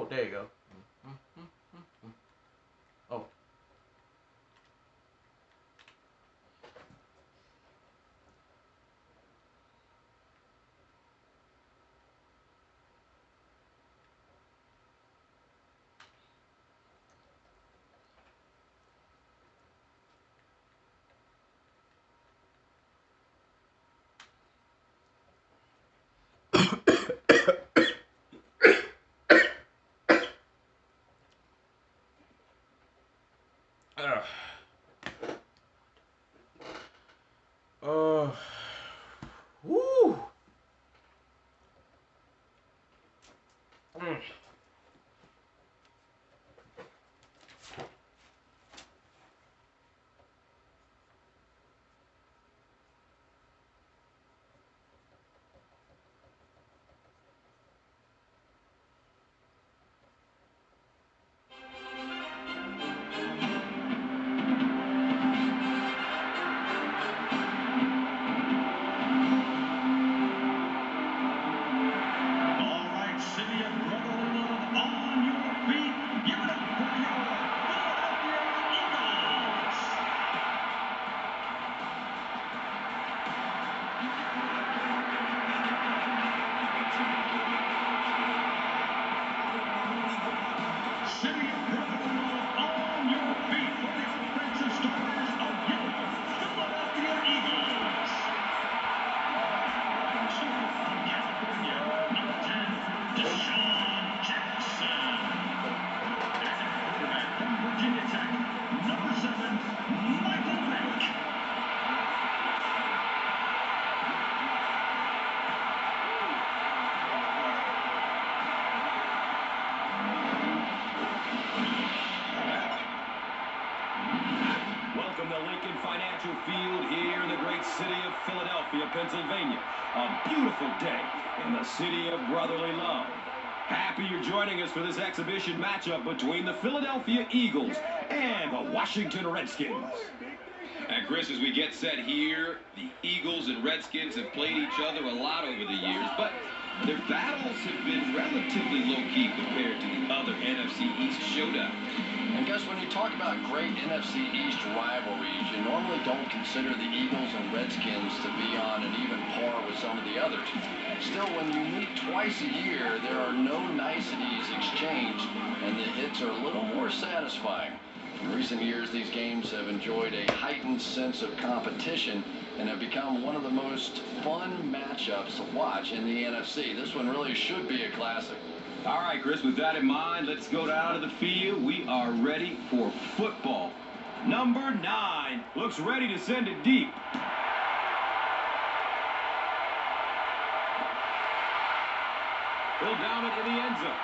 Oh, there you go. Oh. Woo. Field here in the great city of Philadelphia, Pennsylvania. A beautiful day in the city of brotherly love. Happy you're joining us for this exhibition matchup between the Philadelphia Eagles and the Washington Redskins. And Chris, as we get set here, the Eagles and Redskins have played each other a lot over the years, but their battles have been relatively low-key compared to the other NFC East showdown. And guys, when you talk about great NFC East rivalries, you normally don't consider the Eagles and Redskins to be on an even par with some of the others. Still, when you meet twice a year, there are no niceties exchanged, and the hits are a little more satisfying. In recent years, these games have enjoyed a heightened sense of competition and have become one of the most fun matchups to watch in the NFC. This one really should be a classic. All right, Chris, with that in mind, let's go down to the field. We are ready for football. Number 9 looks ready to send it deep. He'll down it in the end zone.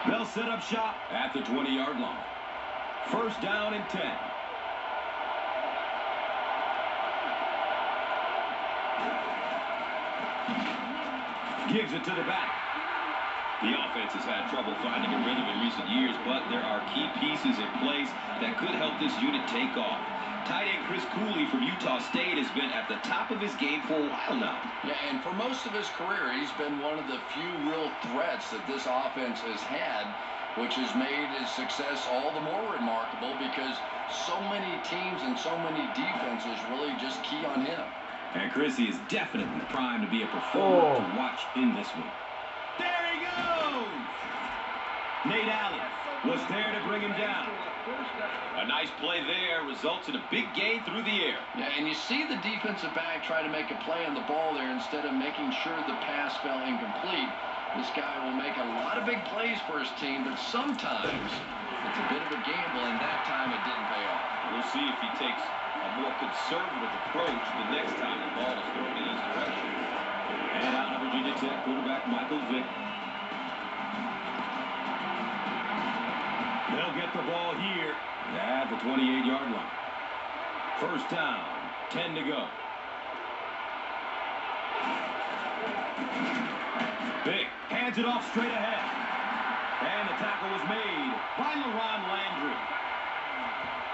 They'll set up shop at the 20-yard line. First down and 10. Gives it to the back. The offense has had trouble finding a rhythm in recent years, but there are key pieces in place that could help this unit take off. Tight end Chris Cooley from Utah State has been at the top of his game for a while now. Yeah, and for most of his career, he's been one of the few real threats that this offense has had, which has made his success all the more remarkable because so many teams and so many defenses really just key on him. And Chrissy is definitely primed to be a performer to watch in this one. There he goes! Nate Allen was there to bring him down. A nice play there results in a big gain through the air. Yeah, and you see the defensive back try to make a play on the ball there instead of making sure the pass fell incomplete. This guy will make a lot of big plays for his team, but sometimes it's a bit of a gamble, and that time it didn't pay off. We'll see if he takes a more conservative approach the next time the ball is thrown in his direction. And out of Virginia Tech quarterback Michael Vick. They'll get the ball here at the 28-yard line. First down, 10 to go. Vick hands it off straight ahead. And the tackle was made by LaRon Landry.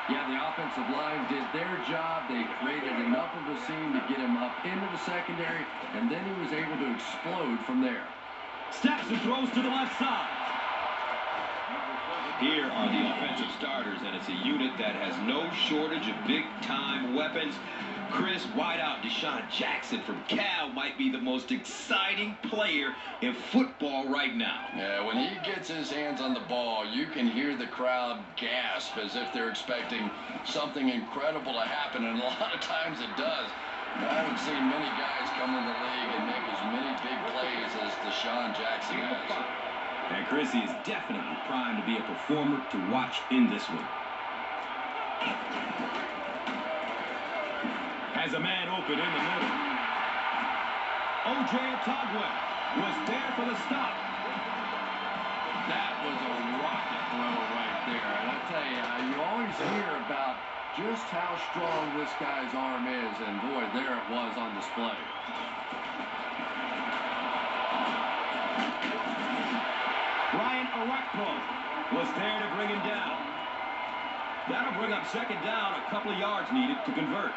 Yeah, the offensive line did their job. They created enough of a seam to get him up into the secondary, and then he was able to explode from there. Steps and throws to the left side. Here are the offensive starters, and it's a unit that has no shortage of big-time weapons. Chris, wideout Deshaun Jackson from Cal might be the most exciting player in football right now. Yeah, when he gets his hands on the ball, you can hear the crowd gasp as if they're expecting something incredible to happen, and a lot of times it does. I haven't seen many guys come in the league and make as many big plays as Deshaun Jackson has. And Chrissy is definitely primed to be a performer to watch in this one. Has a man open in the middle. O.J. Atogwe was there for the stop. That was a rocket throw right there. And I tell you, you always hear about just how strong this guy's arm is. And boy, there it was on display. Ryan Arakpo was there to bring him down. That'll bring up second down, a couple of yards needed to convert.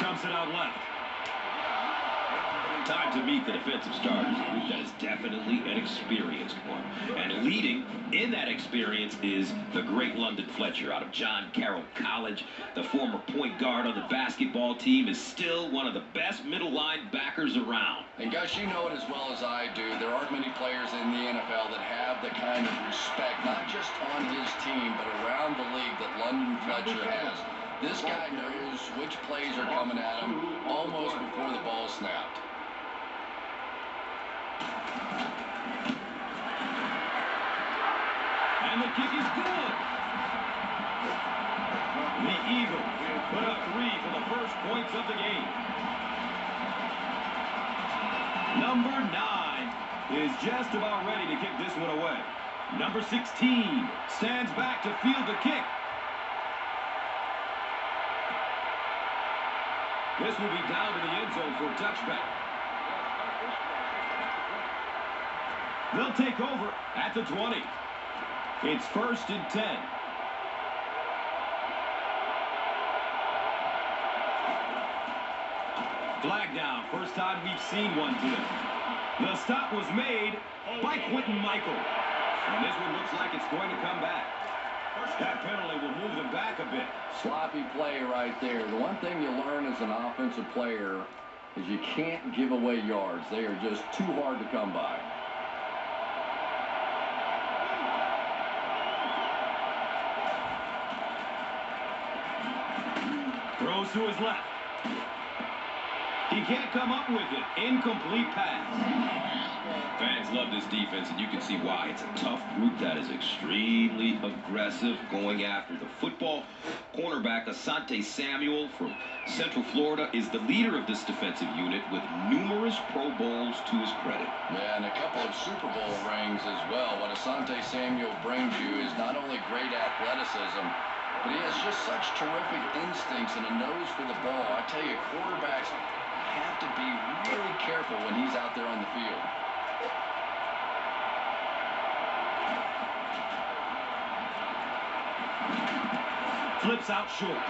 Dumps it out left. Time to meet the defensive starters, a group that is definitely an experienced one. And leading in that experience is the great London Fletcher out of John Carroll College. The former point guard on the basketball team is still one of the best middle linebackers around. And Gus, you know it as well as I do. There aren't many players in the NFL that have the kind of respect, not just on his team, but around the league that London Fletcher has. This guy knows which plays are coming at him almost before the ball snapped. And the kick is good. The Eagles put up 3 for the first points of the game. Number 9 is just about ready to kick this one away. Number 16 stands back to field the kick. This will be down to the end zone for a touchback. They'll take over at the 20. It's 1st and 10. Flag down. First time we've seen one today. The stop was made by Quentin Michael. And this one looks like it's going to come back. That penalty will move them back a bit. Sloppy play right there. The one thing you learn as an offensive player is you can't give away yards. They are just too hard to come by. Throws to his left. He can't come up with it. Incomplete pass. Fans love this defense, and you can see why. It's a tough group that is extremely aggressive, going after the football. Cornerback Asante Samuel from Central Florida is the leader of this defensive unit with numerous Pro Bowls to his credit. Yeah, and a couple of Super Bowl rings as well. What Asante Samuel brings you is not only great athleticism, but he has just such terrific instincts and a nose for the ball. I tell you, quarterbacks have to be really careful when he's out there on the field. Flips out short.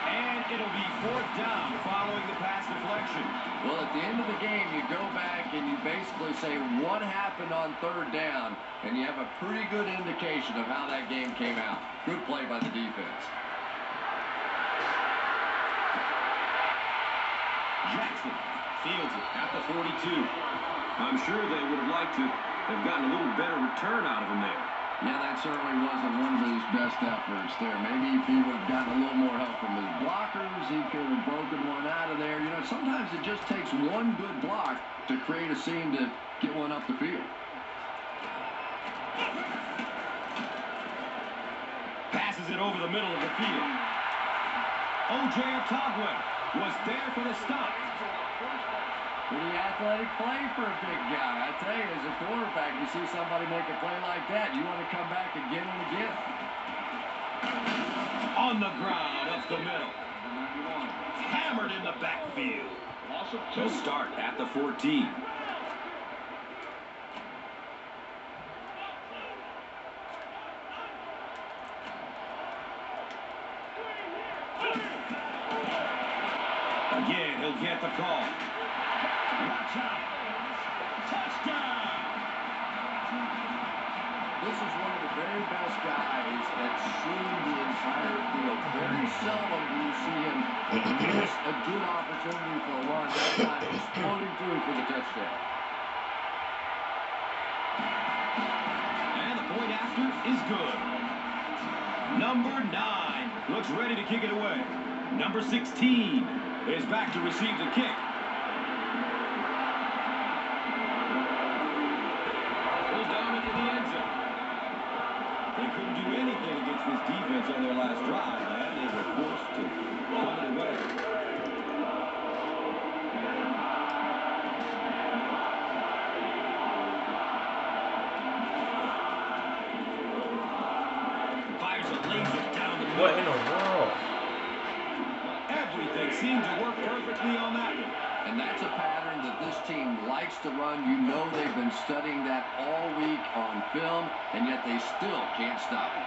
And it'll be 4th down following the pass deflection. Well, at the end of the game, you go back and you basically say what happened on 3rd down, and you have a pretty good indication of how that game came out. Good play by the defense. Jackson fields it at the 42. I'm sure they would have liked to have gotten a little better return out of him there. Yeah, that certainly wasn't one of his best efforts there. Maybe if he would have gotten a little more help from his blockers, he could have broken one out of there. You know, sometimes it just takes one good block to create a seam to get one up the field. Passes it over the middle of the field. O.J. Atogwe was there for the stop. Pretty athletic play for a big guy. I tell you, as a quarterback, you see somebody make a play like that, you want to come back again and again. On the ground, up the middle. Hammered in the backfield. Loss of 2. He'll start at the 14. Again, he'll get the call. Watch out. Touchdown. This is one of the very best guys that's seen the entire field. Very seldom do you see him miss a good opportunity for a run. That time exploding through for the touchdown. And the point after is good. Number 9 looks ready to kick it away. Number 16 is back to receive the kick. Goes down into the end zone. They couldn't do anything against this defense on their last drive, and they were forced to punt it away. Fires a laser down the middle. What in the world? Everything seemed to work perfectly on that one. And that's a pattern that this team likes to run. You know they've been studying that all week on film, and yet they still can't stop it.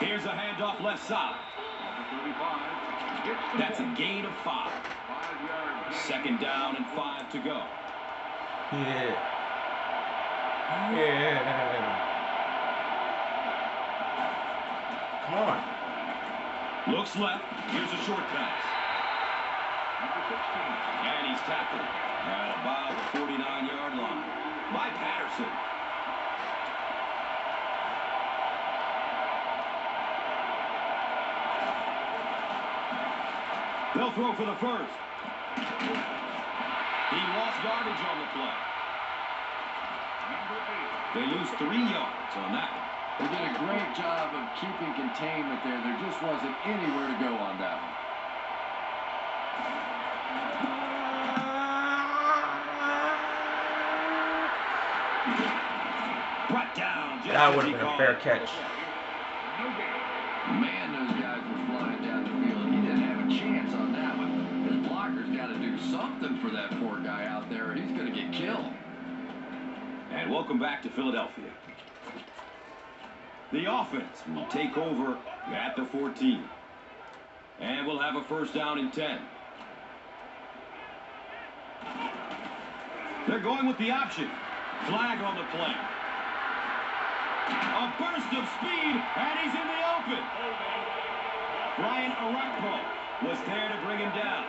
Here's a handoff left side. That's a gain of 5. 5-yard gain. Second down and 5 to go. Yeah. Yeah. Come on. Looks left. Here's a short pass. Number 16. And he's tackled at about the 49-yard line by Patterson. They'll throw for the first. He lost yardage on the play. Number 8. They lose 3 yards on that one. They did a great job of keeping containment there. There just wasn't anywhere to go on that one. Brought down. Just That as would he have been a called fair it. catch. No gain. Man, those guys were flying down the field. He didn't have a chance on that one. His blocker's got to do something for that poor guy out there, or he's going to get killed. And welcome back to Philadelphia. The offense will take over at the 14. And we'll have a first down and 10. They're going with the option. Flag on the play. A burst of speed, and he's in the open. Brian Arakpo was there to bring him down.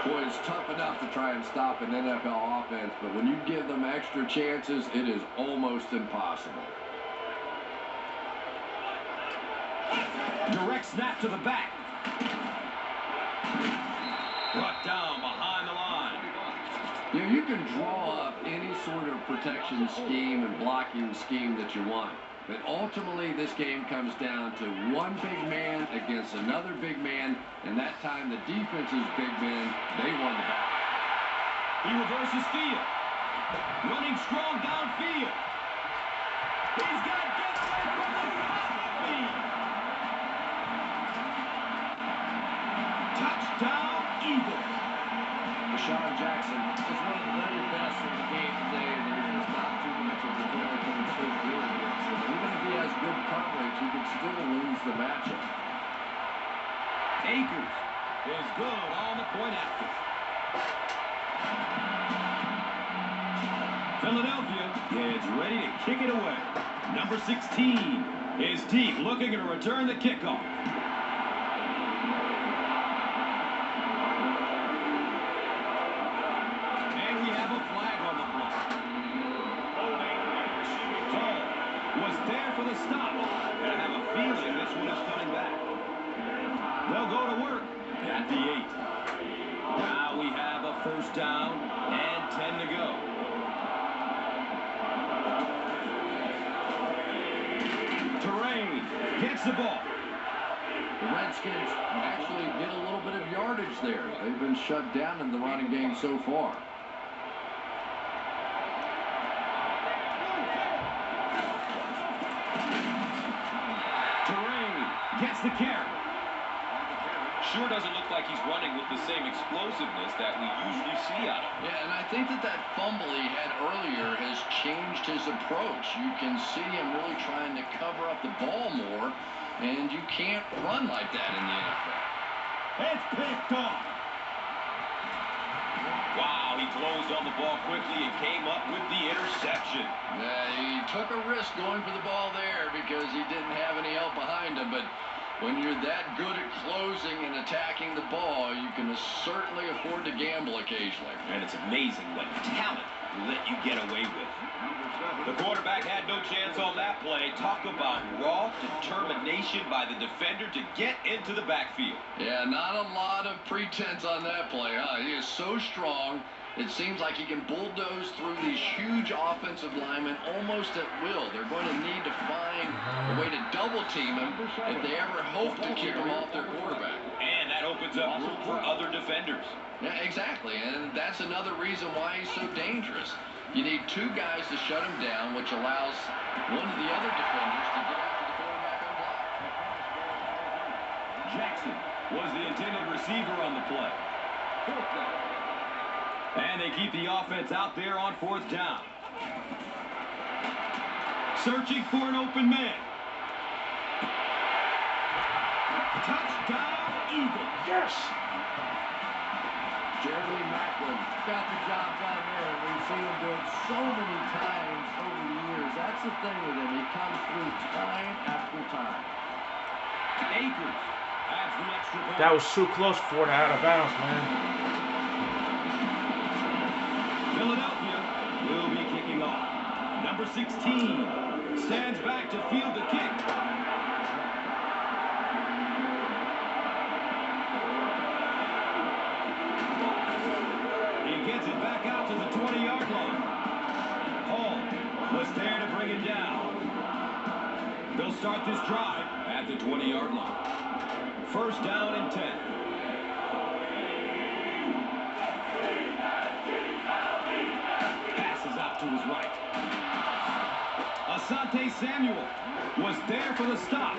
Boy, it's tough enough to try and stop an NFL offense, but when you give them extra chances, it is almost impossible. Direct snap to the back. Brought down behind the line. You know, you can draw up any sort of protection scheme and blocking scheme that you want. But ultimately, this game comes down to one big man against another big man. And that time, the defense's big men, they won the battle. He reverses field. Running strong downfield. He's got to get away from the speed. Touchdown, Eagles. Deshaun Jackson is one of the very best in the game today, and there's just not too much of the player can still do against him. Even if he has good coverage, he can still lose the matchup. Akers is good on the point after. Philadelphia is ready to kick it away. Number 16 is deep, looking to return the kickoff. And we have a flag on the play. Cole was there for the stop. And I have a feeling this one is coming back. They'll go to work at the 8. Now we have a first down and 10 to go. Terrain gets the ball. The Redskins actually get a little bit of yardage there. They've been shut down in the running game so far. Terrain gets the carry. Sure doesn't look like he's running with the same explosiveness that we usually see out of him. Yeah, and I think that fumble he had earlier has changed his approach. You can see him really trying to cover up the ball more, and you can't run like that in the NFL. It's picked off. Wow, he closed on the ball quickly and came up with the interception. Yeah, he took a risk going for the ball there because he didn't have any help behind him, but when you're that good at closing and attacking the ball, you can certainly afford to gamble occasionally. And it's amazing what talent will let you get away with. The quarterback had no chance on that play. Talk about raw determination by the defender to get into the backfield. Yeah, not a lot of pretense on that play, huh? He is so strong. It seems like he can bulldoze through these huge offensive linemen almost at will. They're going to need to find a way to double team him if they ever hope to keep him off their quarterback. And that opens up room for other defenders. Yeah, exactly. And that's another reason why he's so dangerous. You need two guys to shut him down, which allows one of the other defenders to get after the quarterback unblocked. Jackson was the intended receiver on the play. And they keep the offense out there on 4th down. Searching for an open man. Touchdown, Eagles. Yes. Jeremy Macklin got the job done there, and we've seen him do it so many times over the years. That's the thing with him. He comes through time after time. Akers adds the extra point. That was too close for it out of bounds, man. Philadelphia will be kicking off. Number 16 stands back to field the kick. He gets it back out to the 20-yard line. Hall was there to bring it down. They'll start this drive at the 20-yard line. 1st down and 10. To his right. Asante Samuel was there for the stop.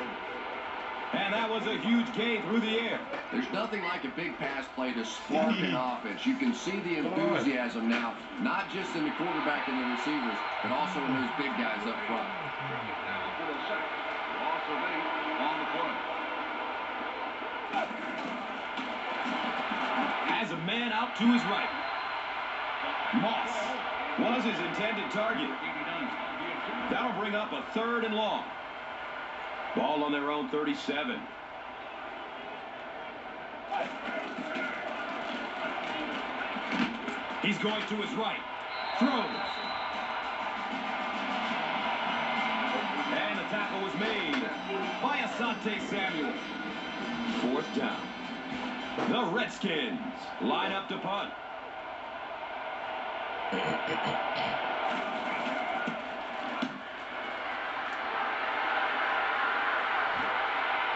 And that was a huge gain through the air. There's nothing like a big pass play to spark an offense. You can see the enthusiasm now, not just in the quarterback and the receivers, but also in those big guys up front. Has a man out to his right. Moss was his intended target. That'll bring up a 3rd and long. Ball on their own 37. He's going to his right. Throws. And the tackle was made by Asante Samuel. 4th down. The Redskins line up to punt.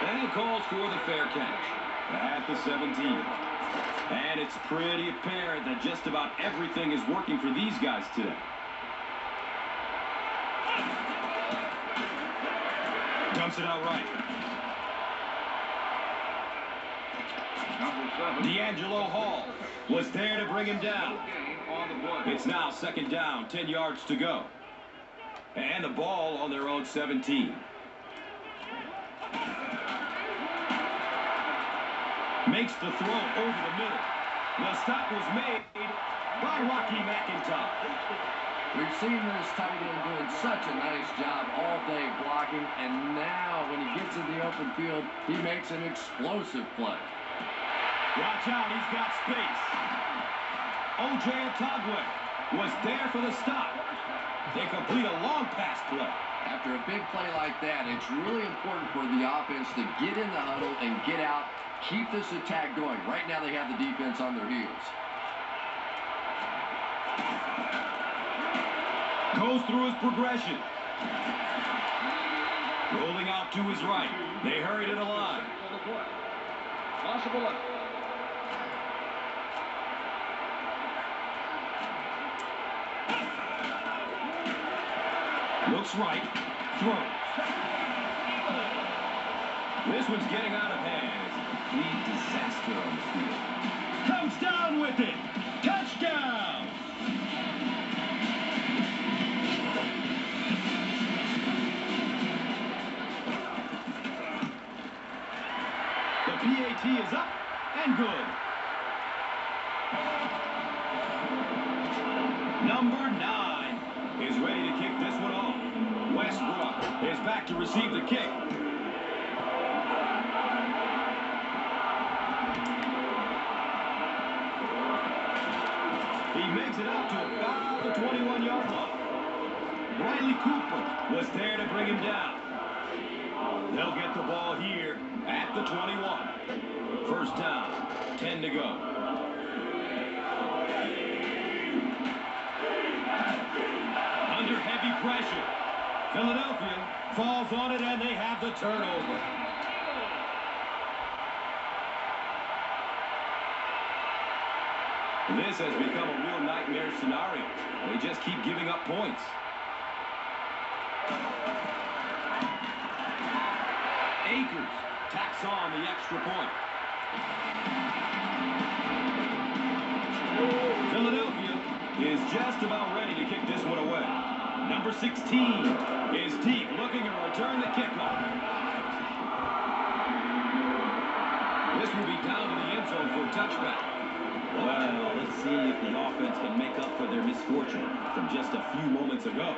And he calls for the fair catch at the 17. And it's pretty apparent that just about everything is working for these guys today. Dumps it out right. D'Angelo Hall was there to bring him down. It's now 2nd down, 10 yards to go. And the ball on their own 17. Makes the throw over the middle. The stop was made by Rocky McIntyre. We've seen this tight end doing such a nice job all day blocking, and now when he gets in the open field, he makes an explosive play. Watch out, he's got space. O.J. Atogwe was there for the stop. They complete a long pass play. After a big play like that, it's really important for the offense to get in the huddle and get out, keep this attack going. Right now they have the defense on their heels. Goes through his progression. Rolling out to his right. They hurry to the line. Possible. Looks right. Throws. This one's getting out of hand. It's a complete disaster on the field. Comes down with it. Touchdown! The PAT is up and good. Number 9 is ready to kick this one off. Westbrook is back to receive the kick. He makes it out to about the 21-yard line. Riley Cooper was there to bring him down. They'll get the ball here at the 21. First down, 10 to go. Under heavy pressure. Philadelphia falls on it, and they have the turnover. This has become a real nightmare scenario. They just keep giving up points. Akers tacks on the extra point. Philadelphia is just about ready to kick this one away. Number 16 is deep, looking to return the kickoff. This will be down to the end zone for a touchback. Well, let's see if the offense can make up for their misfortune from just a few moments ago.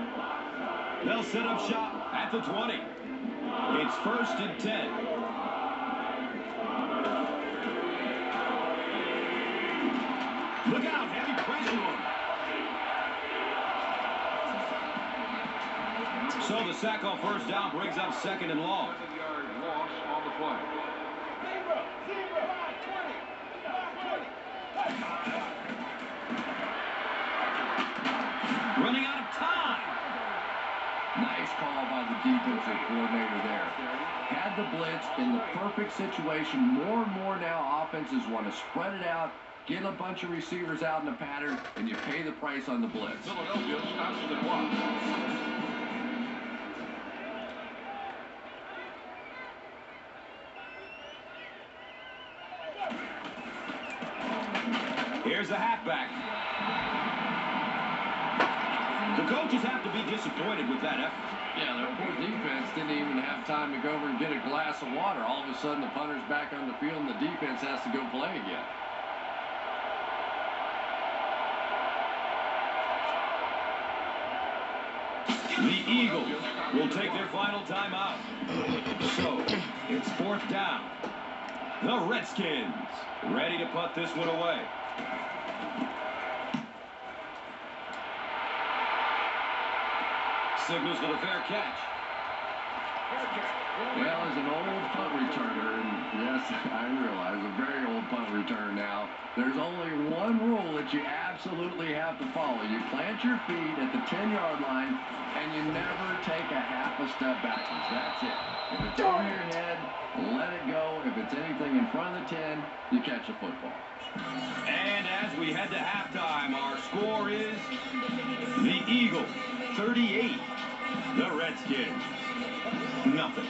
They'll set up shop at the 20. It's 1st and 10. Look out, heavy pressure on him. So the sack on first down brings up 2nd and long. 7-yard loss on the play. Running out of time. Nice call by the defensive coordinator there. Had the blitz in the perfect situation. More and more now offenses want to spread it out, get a bunch of receivers out in the pattern, and you pay the price on the blitz. Philadelphia stops the clock. Here's the halfback. The coaches have to be disappointed with that effort. Yeah, their poor defense didn't even have time to go over and get a glass of water. All of a sudden, the punter's back on the field, and the defense has to go play again. The Eagles will take their final timeout. So, it's 4th down. The Redskins ready to punt this one away. Signals for the fair catch. Well, as an old punt returner, and yes, I realize a very old punt return now, there's only one rule that you absolutely have to follow. You plant your feet at the 10-yard line, and you never take a half a step backwards. That's it. If it's over your head, let it go. If it's anything in front of the 10, you catch the football. And as we head to halftime, our score is the Eagles 38, the Redskins nothing.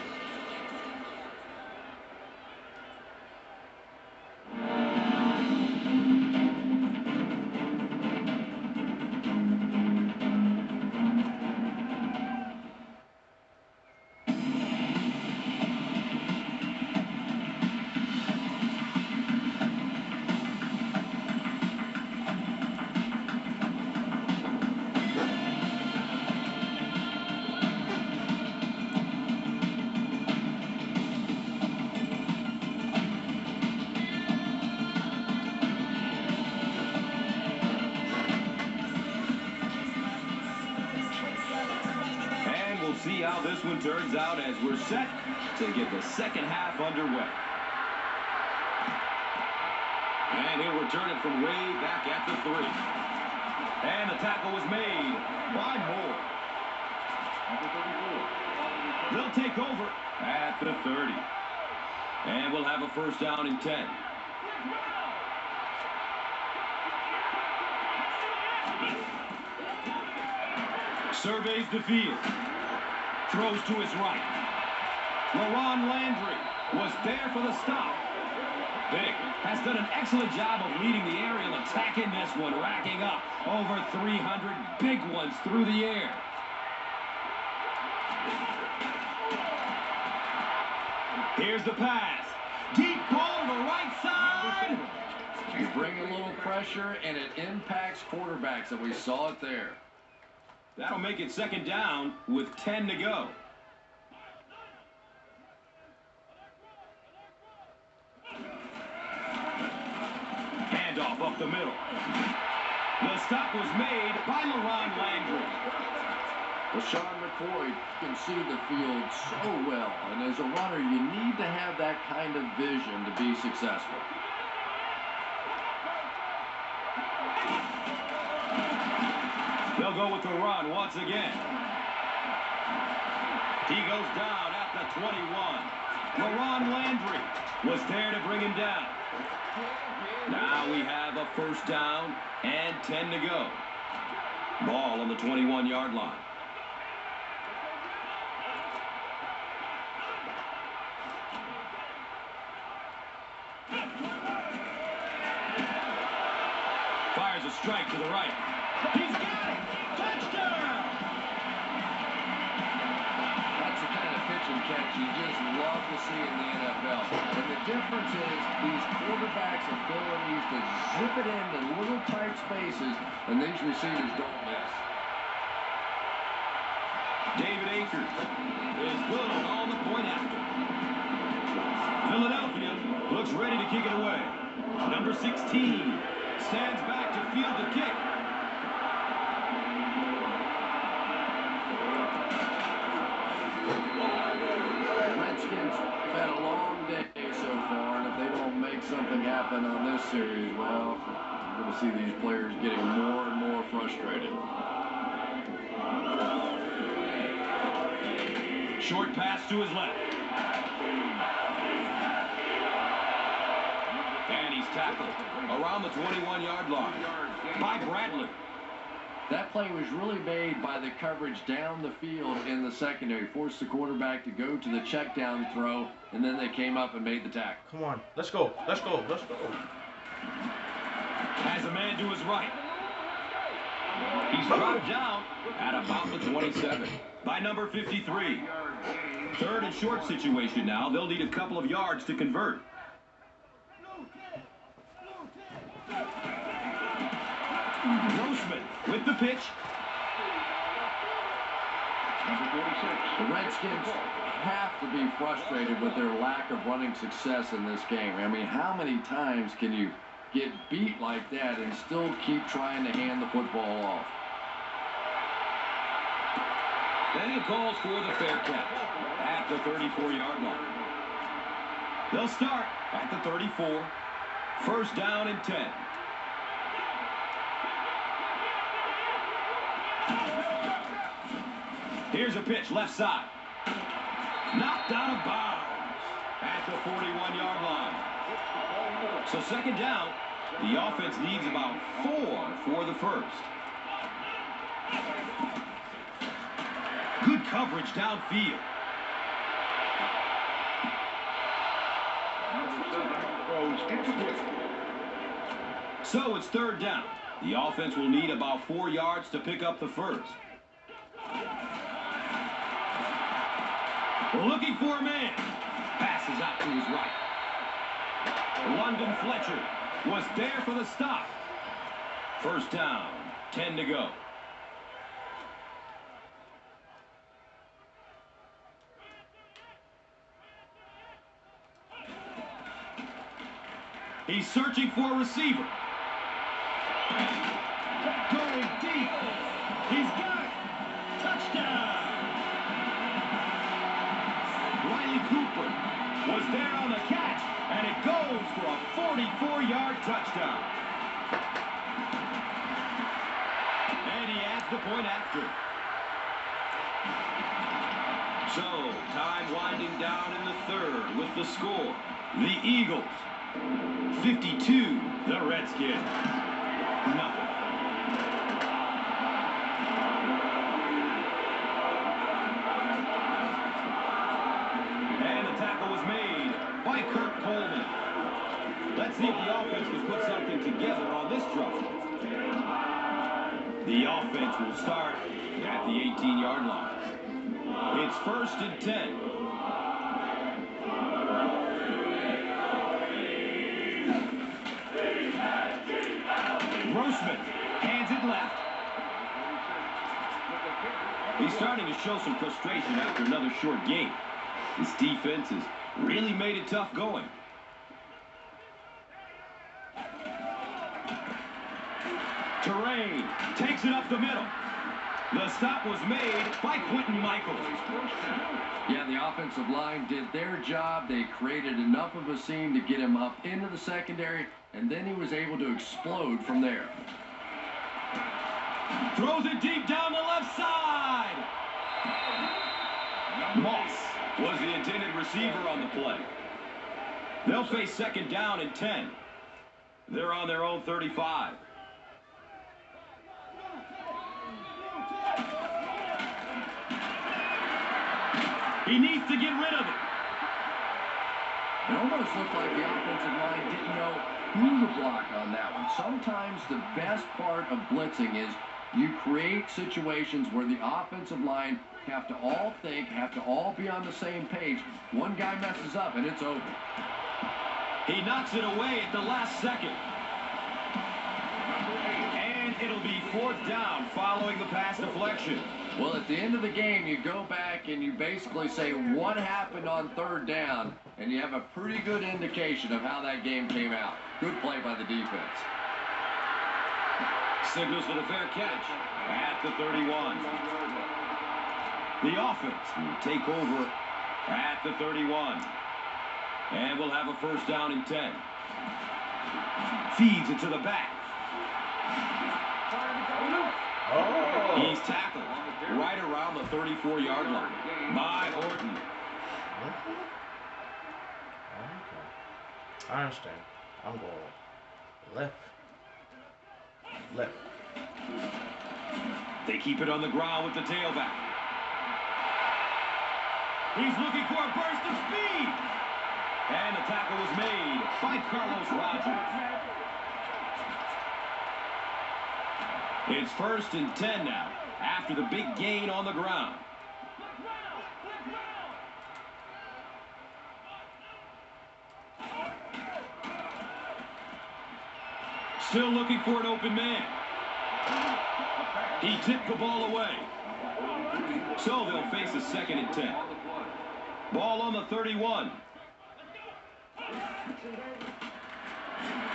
See how this one turns out as we're set to get the second half underway. And he'll return it from way back at the 3. And the tackle was made by Moore. They'll take over at the 30. And we'll have a first down and 10. Surveys the field. Throws to his right. LaRon Landry was there for the stop. Vick has done an excellent job of leading the aerial attack in this one, racking up over 300 big ones through the air. Here's the pass. Deep ball to the right side. You bring a little pressure, and it impacts quarterbacks, and we saw it there. That'll make it second down with 10 to go. Handoff up the middle. The stop was made by LaRon Landry. Well, Sean McCoy can see the field so well, and as a runner, you need to have that kind of vision to be successful. They'll go with the run once again. He goes down at the 21. LaRon Landry was there to bring him down. Now we have a first down and 10 to go. Ball on the 21-yard line. Fires a strike to the right. He's got it! Touchdown! That's the kind of pitch and catch you just love to see in the NFL. And the difference is these quarterbacks' abilities to zip it into little tight spaces, and these receivers don't miss. David Akers is good on the point after. Philadelphia looks ready to kick it away. Number 16 stands back to field the kick. The Redskins have had a long day so far, and if they don't make something happen on this series, well, you're going to see these players getting more and more frustrated. Short pass to his left. And he's tackled around the 21-yard line by Bradley. That play was really made by the coverage down the field in the secondary. Forced the quarterback to go to the check down throw, and then they came up and made the tackle. Come on. Let's go. Let's go. Let's go. Has a man to his right. He's dropped down at about the 27 by number 53. Third and short situation now. They'll need a couple of yards to convert. Grossman with the pitch. Number 46. The Redskins have to be frustrated with their lack of running success in this game. I mean, how many times can you get beat like that and still keep trying to hand the football off? Then he calls for the fair catch at the 34-yard line. They'll start at the 34. First down and 10. Here's a pitch left side. Knocked out of bounds at the 41-yard line. So second down, the offense needs about 4 for the first. Good coverage downfield. So it's third down. The offense will need about 4 yards to pick up the first. Looking for a man. Passes out to his right. London Fletcher was there for the stop. First down, 10 to go. He's searching for a receiver. Going deep. He's got it. Touchdown. Riley Cooper was there on the catch, and it goes for a 44-yard touchdown. And he adds the point after. So, time winding down in the third with the score. The Eagles 52, the Redskins nothing. And the tackle was made by Kurt Coleman. Let's see if the offense can put something together on this drive. The offense will start at the 18-yard line. It's 1st and 10. Grossman hands it left. He's starting to show some frustration after another short game. This defense has really made it tough going. Terrain takes it up the middle. The stop was made by Quentin Michaels. Yeah, the offensive line did their job. They created enough of a seam to get him up into the secondary, and then he was able to explode from there. Throws it deep down the left side. Moss was the intended receiver on the play. They'll face 2nd down and 10. They're on their own 35. He needs to get rid of it. It almost looked like the offensive line didn't know who to block on that one. Sometimes the best part of blitzing is you create situations where the offensive line have to all think, have to all be on the same page. One guy messes up and it's over. He knocks it away at the last second. And it'll be 4th down following the pass deflection. Well, at the end of the game, you go back and you basically say what happened on 3rd down, and you have a pretty good indication of how that game came out. Good play by the defense. Signals for the fair catch at the 31. The offense will take over at the 31. And we'll have a 1st down and 10. Feeds it to the back. Oh. He's tackled right around the 34-yard line by Horton. Okay. I understand. I'm going left. Left. They keep it on the ground with the tailback. He's looking for a burst of speed. And the tackle was made by Carlos Rogers. It's 1st and 10 now, after the big gain on the ground. Still looking for an open man. He tipped the ball away. So they'll face a 2nd and 10. Ball on the 31.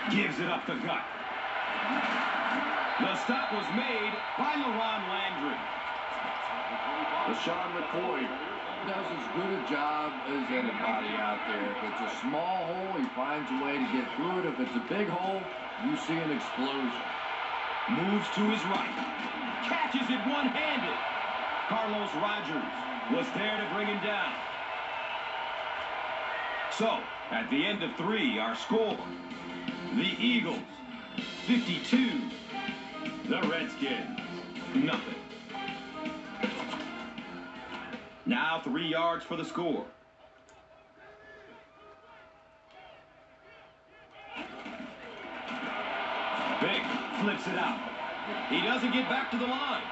Gives it up the gut. The stop was made by LaRon Landry. LaShawn McCoy does as good a job as anybody out there. If it's a small hole, he finds a way to get through it. If it's a big hole, you see an explosion. Moves to his right. Catches it one-handed. Carlos Rogers was there to bring him down. So, at the end of 3, our score, the Eagles, 52. The Redskins, nothing. Now 3 yards for the score. Big flips it out. He doesn't get back to the line.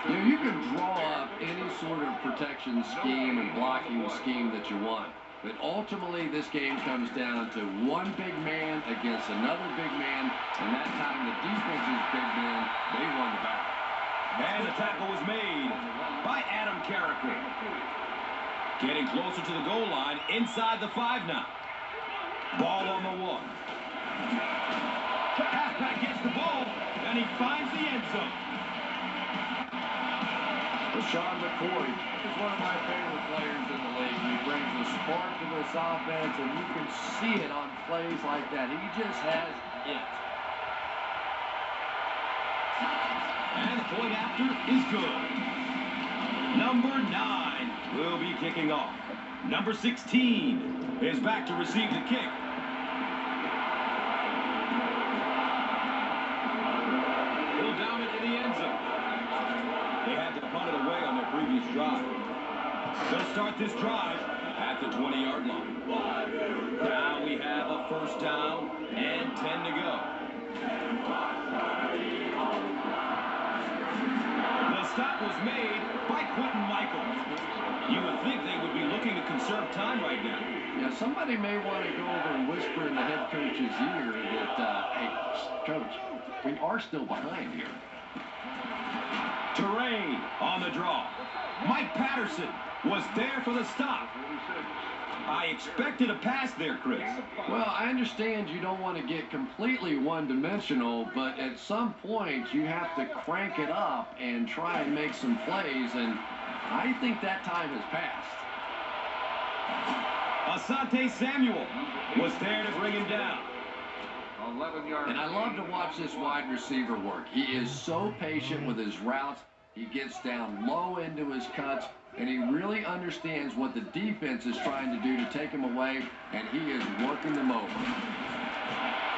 You can draw up any sort of protection scheme and blocking scheme that you want. But ultimately, this game comes down to one big man against another big man, and that time the defense's big men, they won the battle. And the tackle was made by Adam Carricker. Getting closer to the goal line, inside the 5 now. Ball on the 1. Halfback gets the ball, and he finds the end zone. LaShawn McCoy is one of my favorite players in the league. He brings a spark to this offense, and you can see it on plays like that. He just has it. And the point after is good. Number 9 will be kicking off. Number 16 is back to receive the kick. He'll down it in the end zone. They had to punt it away on their previous drive. They'll start this drive at the 20-yard line. Now we have a first down and 10 to go. The stop was made by Quentin Michaels. You would think they would be looking to conserve time right now. Yeah, somebody may want to go over and whisper in the head coach's ear that, hey, coach, we are still behind here. Terrain on the draw. Mike Patterson was there for the stop. I expected a pass there, Chris. Well, I understand you don't want to get completely one-dimensional, but at some point you have to crank it up and try and make some plays, and I think that time has passed. Asante Samuel was there to bring him down. 11 yards. And I love to watch this wide receiver work. He is so patient with his routes. He gets down low into his cuts, and he really understands what the defense is trying to do to take him away, and he is working them over.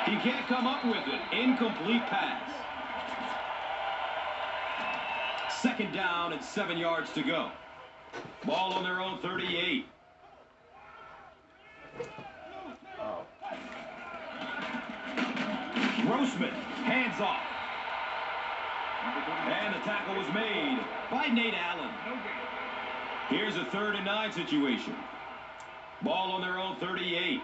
He can't come up with it. Incomplete pass. Second down and 7 yards to go. Ball on their own 38. Grossman, hands off. And the tackle was made by Nate Allen. Here's a 3rd and 9 situation. Ball on their own 38.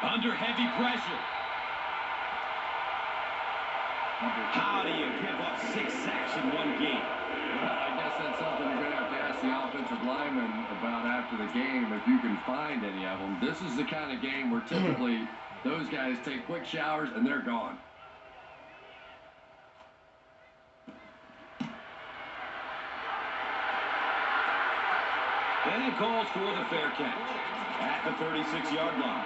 Under heavy pressure. How do you give up 6 sacks in one game? I guess that's something you're going to have to ask the offensive lineman about after the game, if you can find any of them. This is the kind of game where typically those guys take quick showers and they're gone. And it calls for the fair catch at the 36-yard line.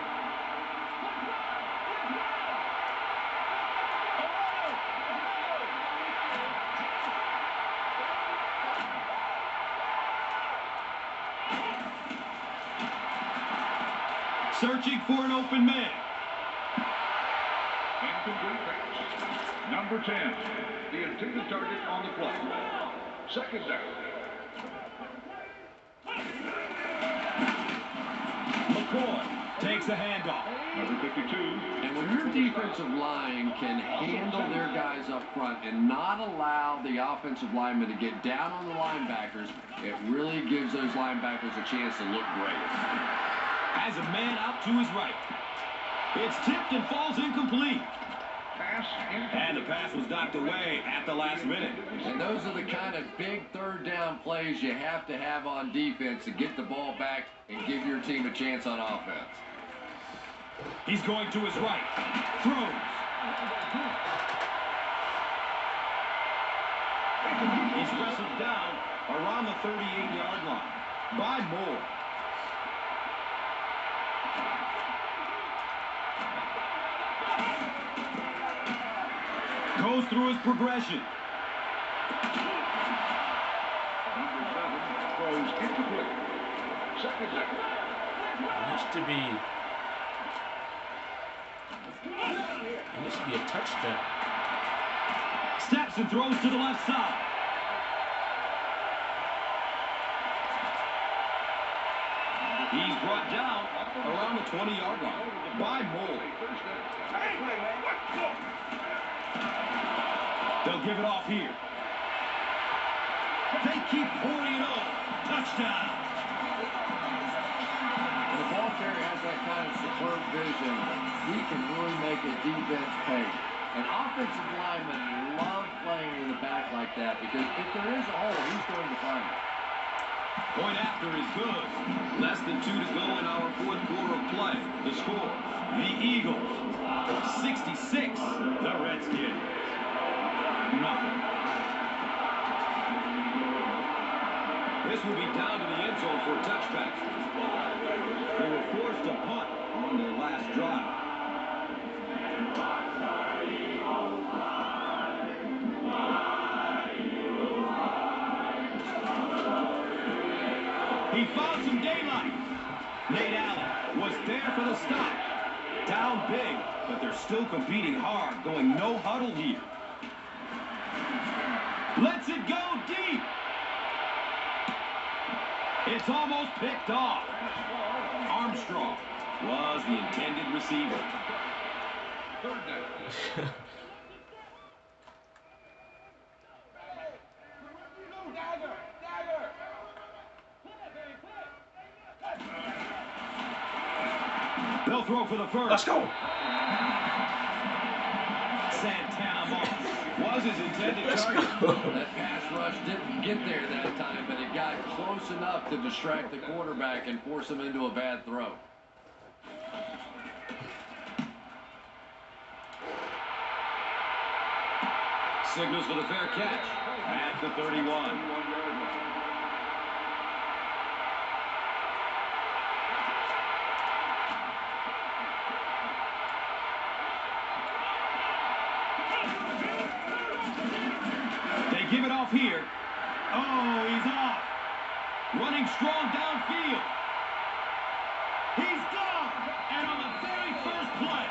Searching for an open man. Incomplete pass. Number 10, the intended target on the play. Second down. McCoy takes the handoff. Number 52. And when your defensive line can handle their guys up front and not allow the offensive linemen to get down on the linebackers, it really gives those linebackers a chance to look great. Has a man out to his right. It's tipped and falls incomplete. And the pass was knocked away at the last minute. And those are the kind of big 3rd down plays you have to have on defense to get the ball back and give your team a chance on offense. He's going to his right. Throws. He's wrestled down around the 38-yard line by Moore. Goes through his progression. Number 7 throws incomplete. Second down. It used to be a touchdown. Steps and throws to the left side. He's brought down around the 20-yard line by Moore. They'll give it off here. They keep pouring it on. Touchdown. When the ball carrier has that kind of superb vision, he can really make a defense pay. And offensive linemen love playing in the back like that because if there is a hole, he's going to find it. Point after is good. Less than 2 to go in our 4th quarter of play. The score, the Eagles, 66, the Redskins, nothing. This will be down to the end zone for a touchback. They were forced to punt on their last drive. He found some daylight. Nate Allen was there for the stop. Down big, but they're still competing hard, going no huddle here. Lets it go deep. It's almost picked off. Armstrong was the intended receiver. Third down. They'll throw for the first. Let's go. Santana Moss was his intended target. That pass rush didn't get there that time, but it got close enough to distract the quarterback and force him into a bad throw. Signals for the fair catch at the 31. They give it off here. Oh, he's off. Running strong downfield. He's gone. And on the very first play,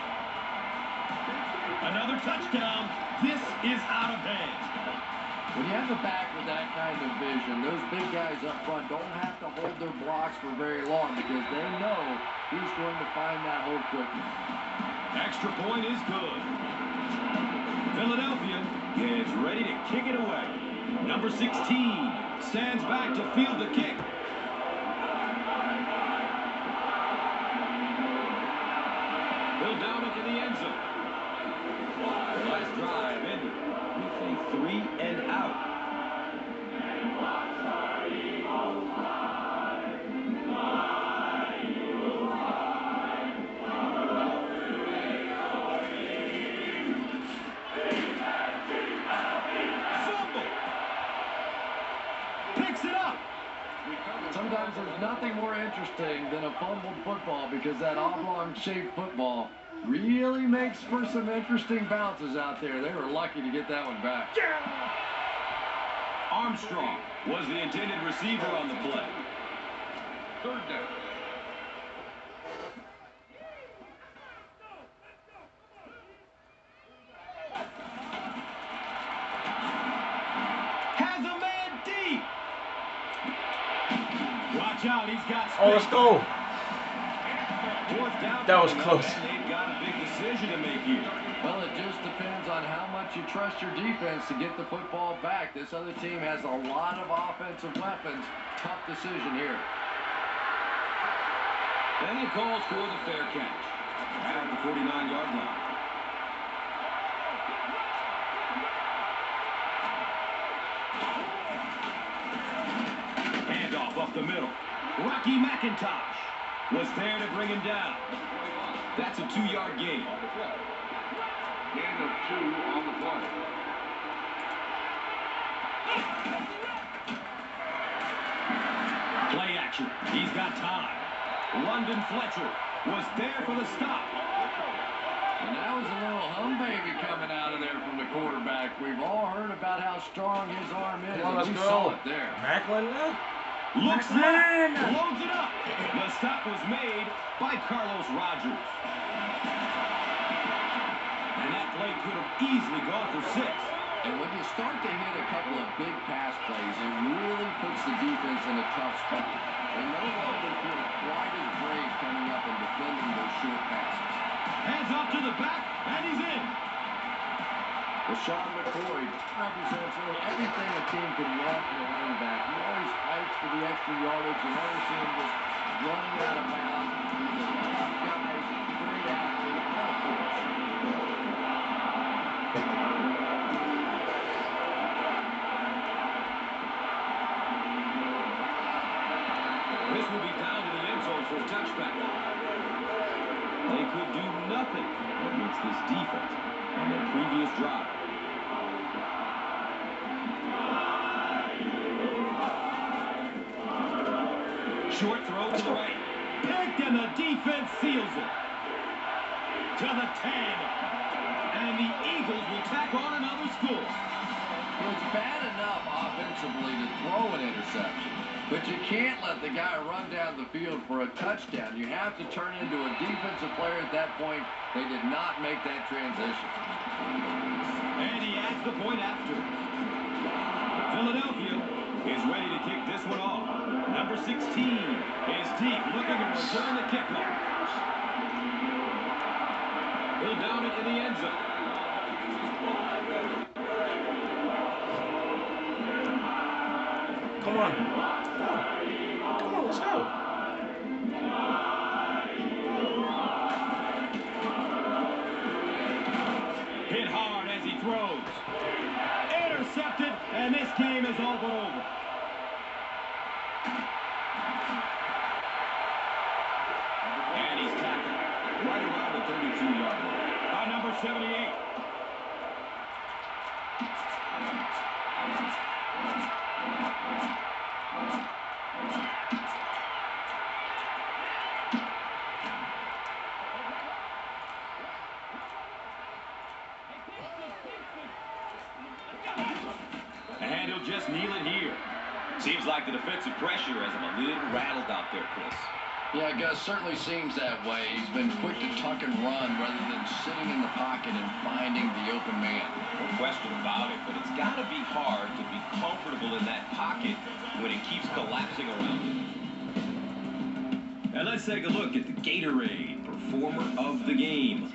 another touchdown. This is out of hand. When you have a back with that kind of vision, those big guys up front don't have to hold their blocks for very long because they know he's going to find that hole quickly. Extra point is good. Philadelphia is ready to kick it away. Number 16 stands back to field the kick. He'll down it in the end zone. The last drive ended with a 3 and out. Sometimes there's nothing more interesting than a fumbled football because that oblong-shaped football really makes for some interesting bounces out there. They were lucky to get that one back. Armstrong was the intended receiver on the play. Third down. Has a man deep. Watch out, he's got space. Oh, let's go. That was close. They've got a big decision to make here. Well, it just depends on how much you trust your defense to get the football back. This other team has a lot of offensive weapons. Tough decision here. And he calls for the fair catch at the 49-yard line. Handoff up the middle. Rocky McIntosh was there to bring him down. That's a 2-yard gain. Gain of 2 on the play. Play action. He's got time. London Fletcher was there for the stop. And that was a little hum baby coming out of there from the quarterback. We've all heard about how strong his arm is. Come on, let's we go. saw it there. Macklin. Looks Man. left, loads it up. The stop was made by Carlos Rogers. And that play could have easily gone for 6. And when you start to hit a couple of big pass plays, it really puts the defense in a tough spot. They no longer feel quite as brave coming up and defending those short passes. Hands off to the back, and he's in. Sean McCoy represents really everything a team can want in a running back. He always fights for the extra yardage. You never see him just running out of bounds. He's a tough guy, great athlete, and of course. This will be down to the end zone for a touchback. They could do nothing against this defense on their previous drive. Short throw to the right. Picked, and the defense seals it. To the 10. And the Eagles will tack on another score. It's bad enough offensively to throw an interception, but you can't let the guy run down the field for a touchdown. You have to turn into a defensive player at that point. They did not make that transition. And he adds the point after. Philadelphia is ready to kick this one off. Number 16 is deep, looking to return the kickoff. He'll down it in the end zone. Come on. Come on, let's go. Hit hard as he throws. Intercepted, and this game is all but over. And he's tackled right around the 32-yard line by number 78. And he'll just kneel it here. Seems like the defensive pressure has him a little rattled out there, Chris. Yeah, Gus, certainly seems that way. He's been quick to tuck and run rather than sitting in the pocket and finding the open man. No question about it, but it's got to be hard to be comfortable in that pocket when it keeps collapsing around you. And let's take a look at the Gatorade Performer of the Game.